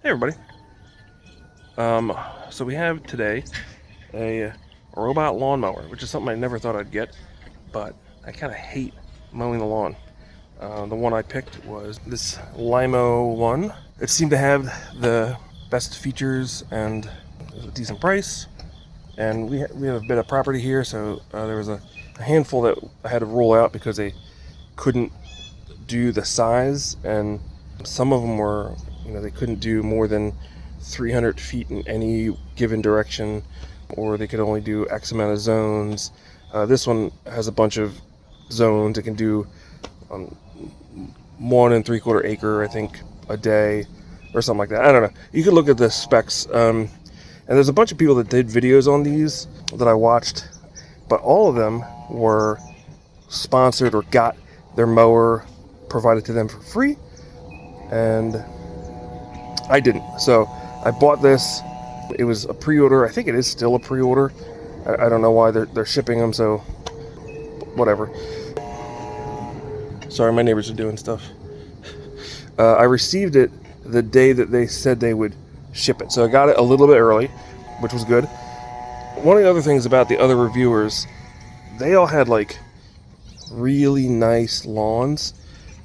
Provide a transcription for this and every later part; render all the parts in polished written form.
Hey everybody. So we have today a robot lawnmower, which is something I never thought I'd get, but I kind of hate mowing the lawn. The one I picked was this Lymow One. It seemed to have the best features and a decent price. And we have a bit of property here, so there was a handful that I had to roll out because they couldn't do the size, and some of them were, they couldn't do more than 300 feet in any given direction, or they could only do X amount of zones. This one has a bunch of zones. It can do 1 3/4 acre, I think, a day, or something like that. I don't know. You could look at the specs. And there's a bunch of people that did videos on these that I watched, but all of them were sponsored or got their mower provided to them for free, and I didn't. So I bought this. It was a pre-order. I think it is still a pre-order. I don't know why they're shipping them, so whatever. Sorry, my neighbors are doing stuff. I received it the day that they said they would ship it, so I got it a little bit early, which was good. One of the other things about the other reviewers, they all had like really nice lawns,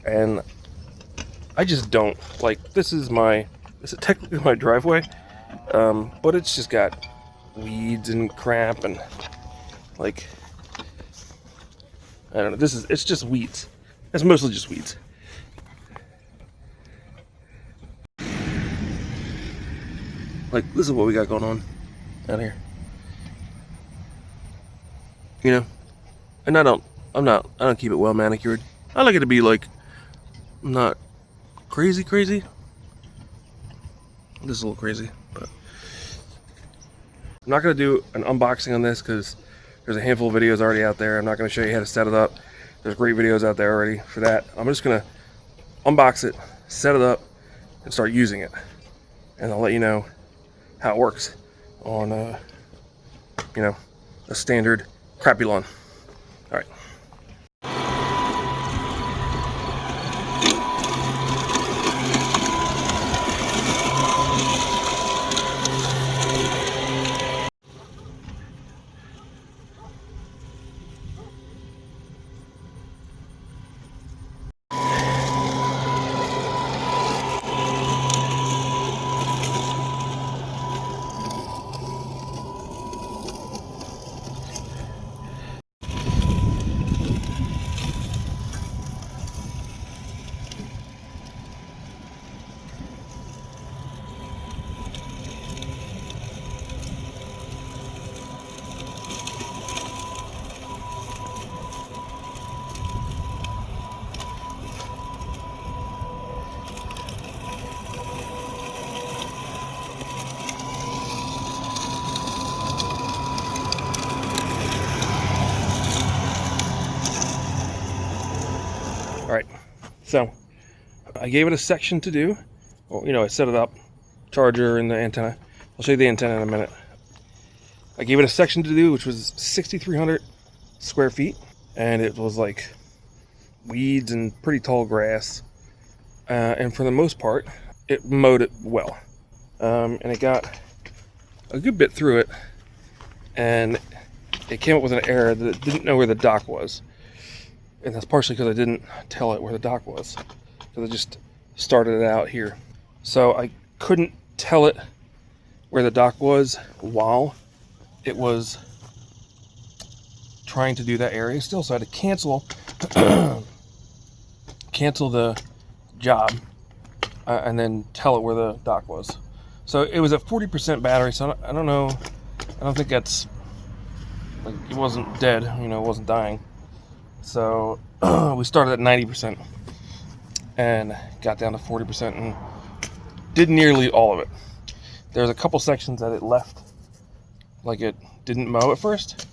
and I just don't. Like, this is technically my driveway, but it's just got weeds and crap and, like, I don't know. It's just weeds. It's mostly just weeds. Like, this is what we got going on out here. And I don't keep it well manicured. I like it to be like, not crazy. This is a little crazy, but I'm not going to do an unboxing on this because there's a handful of videos already out there. I'm not going to show you how to set it up. There's great videos out there already for that. I'm just going to unbox it, set it up, and start using it. And I'll let you know how it works on, a standard crappy lawn. All right. All right, so I gave it a section to do. Well, I set it up, charger and the antenna. I'll show you the antenna in a minute. I gave it a section to do, which was 6,300 square feet, and it was like weeds and pretty tall grass. And for the most part, it mowed it well. And it got a good bit through it, and it came up with an error that it didn't know where the dock was. And that's partially because I didn't tell it where the dock was, because I just started it out here. So I couldn't tell it where the dock was while it was trying to do that area still, so I had to cancel the job and then tell it where the dock was. So it was at 40% battery, so I don't know. I don't think that's, like, it wasn't dead, it wasn't dying. So we started at 90% and got down to 40% and did nearly all of it. There's a couple sections that it left, like it didn't mow at first,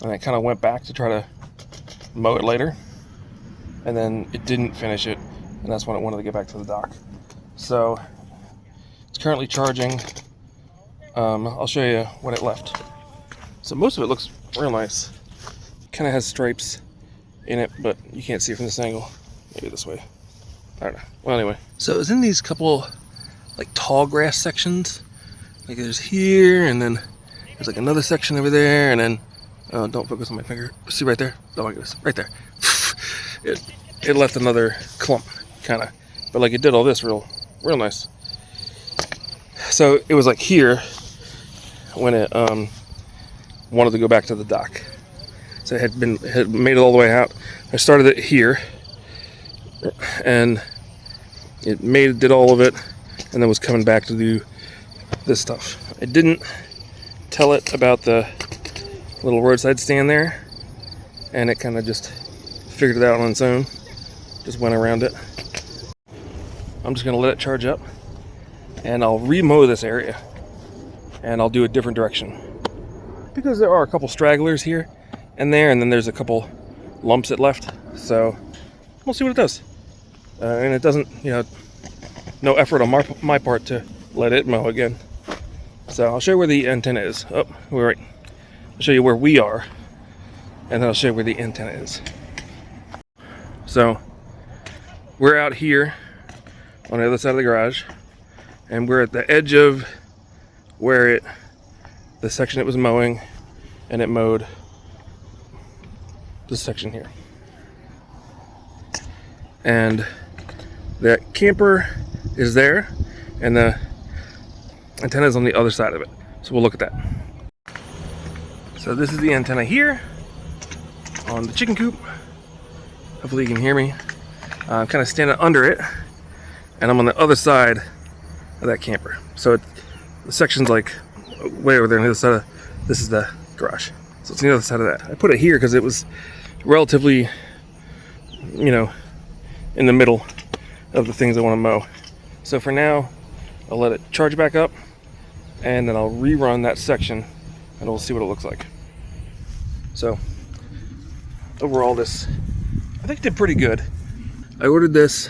and I kind of went back to try to mow it later, and then it didn't finish it, and that's when it wanted to get back to the dock. So it's currently charging. I'll show you what it left. So most of it looks real nice. Kind of has stripes in it, but you can't see it from this angle. Maybe this way. I don't know. Well, anyway, so it was in these couple like tall grass sections. Like there's here, and then there's like another section over there, and then don't focus on my finger. See right there? Oh my goodness, right there. it left another clump, kind of, but like it did all this real nice. So it was like here when it wanted to go back to the dock. So it had made it all the way out. I started it here, and it did all of it, and then was coming back to do this stuff. I didn't tell it about the little roadside stand there, and it kind of just figured it out on its own. Just went around it. I'm just gonna let it charge up, and I'll remow this area, and I'll do a different direction because there are a couple stragglers here and there, and then there's a couple lumps it left. So we'll see what it does. And it doesn't, no effort on my part to let it mow again. So I'll show you where the antenna is. Oh, we're right. I'll show you where we are, and then I'll show you where the antenna is. So we're out here on the other side of the garage, and we're at the edge of where the section it was mowing, and it mowed this section here. And the camper is there, and the antenna is on the other side of it. So we'll look at that. So this is the antenna here on the chicken coop. Hopefully you can hear me. I'm kind of standing under it, and I'm on the other side of that camper. So the section's like way over there on the other side of this is the garage. So it's on the other side of that. I put it here because it was relatively, in the middle of the things I want to mow. So for now, I'll let it charge back up, and then I'll rerun that section, and we'll see what it looks like. So overall, this I think did pretty good. I ordered this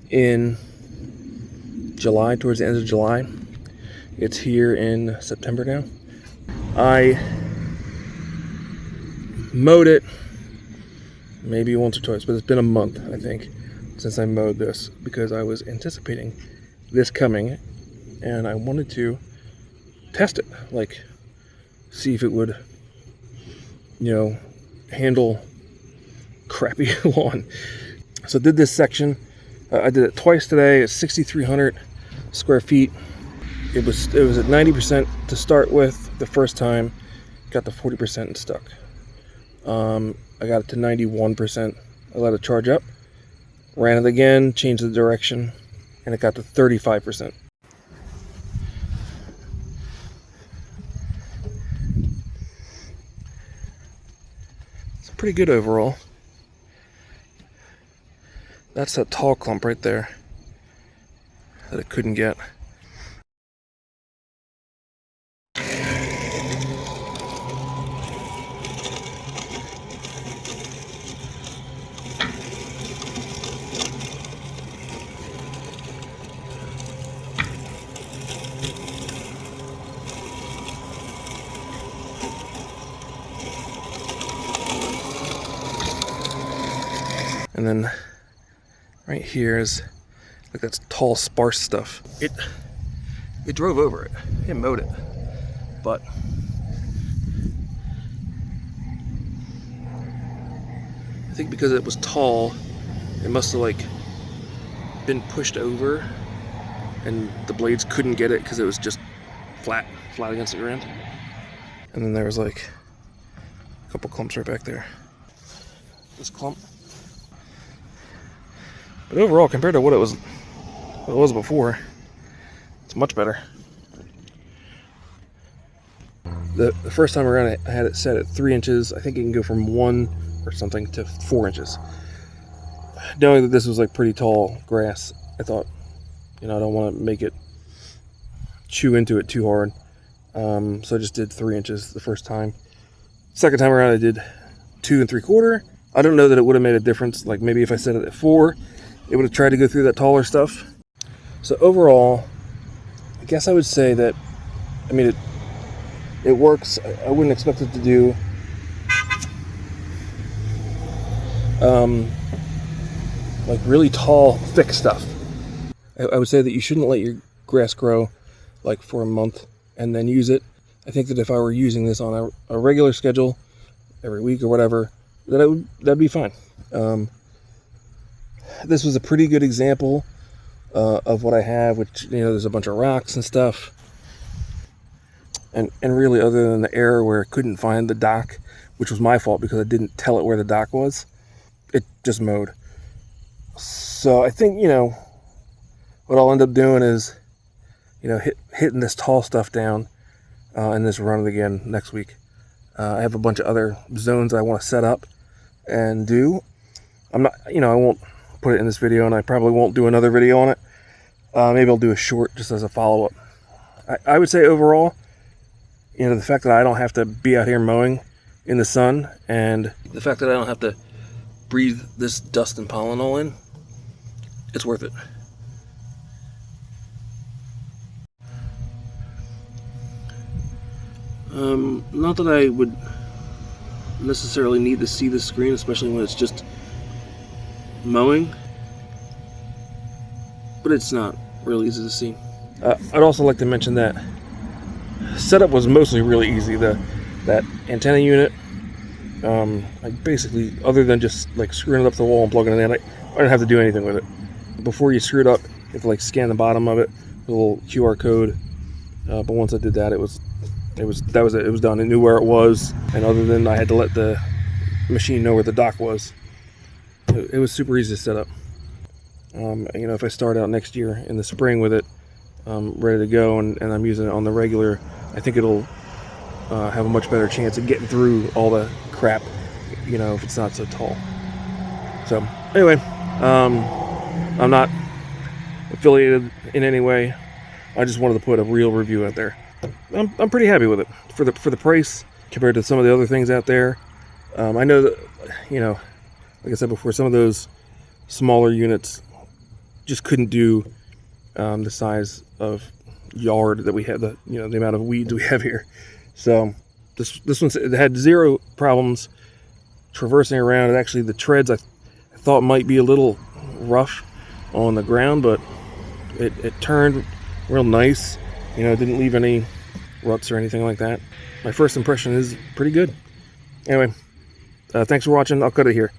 in July, towards the end of July. It's here in September now. I mowed it maybe once or twice, but it's been a month, I think, since I mowed this, because I was anticipating this coming, and I wanted to test it, like see if it would, handle crappy lawn. So I did this section. I did it twice today. It's 6,300 square feet. It was at 90% to start with the first time. Got to 40% and stuck. I got it to 91%. I let it charge up. Ran it again, changed the direction, and it got to 35%. It's pretty good overall. That's that tall clump right there that it couldn't get. And then right here is like that's tall, sparse stuff. It drove over it. It mowed it, but I think because it was tall, it must have like been pushed over, and the blades couldn't get it because it was just flat against the ground. And then there was like a couple clumps right back there. This clump. But overall, compared to what it was before, it's much better. The first time around, I had it set at 3 inches. I think it can go from 1 or something to 4 inches. Knowing that this was like pretty tall grass, I thought, I don't want to make it chew into it too hard. So I just did 3 inches the first time. Second time around, I did 2 3/4. I don't know that it would have made a difference. Like maybe if I set it at 4, it would have tried to go through that taller stuff. So overall, I guess I would say that, it works. I wouldn't expect it to do like really tall, thick stuff. I would say that you shouldn't let grass grow like for a month and then use it. I think that if I were using this on a regular schedule every week or whatever, that'd be fine. This was a pretty good example of what I have, which, there's a bunch of rocks and stuff. And really, other than the error where it couldn't find the dock, which was my fault because I didn't tell it where the dock was, it just mowed. So I think, what I'll end up doing is, hitting this tall stuff down and this run it again next week. I have a bunch of other zones I want to set up and do. I'm not, I won't put it in this video, and I probably won't do another video on it. Maybe I'll do a short just as a follow-up. I would say overall, the fact that I don't have to be out here mowing in the sun, and the fact that I don't have to breathe this dust and pollen all in, it's worth it. Not that I would necessarily need to see the screen, especially when it's just mowing, but it's not really easy to see. I'd also like to mention that setup was mostly really easy. That antenna unit, like basically, other than just like screwing it up to the wall and plugging it in, I didn't have to do anything with it. Before you screw it up, you have to like scan the bottom of it, a little QR code. But once I did that, it was done. It knew where it was, and other than I had to let the machine know where the dock was, it was super easy to set up. If I start out next year in the spring with it ready to go, and I'm using it on the regular, I think it'll have a much better chance of getting through all the crap, if it's not so tall. So anyway, I'm not affiliated in any way. I just wanted to put a real review out there. I'm pretty happy with it for the price compared to some of the other things out there. I know that, like I said before, some of those smaller units just couldn't do the size of yard that we have, the amount of weeds we have here. So this one, it had zero problems traversing around. And actually, the treads I thought might be a little rough on the ground, but it turned real nice. It didn't leave any ruts or anything like that. My first impression is pretty good. Anyway, thanks for watching. I'll cut it here.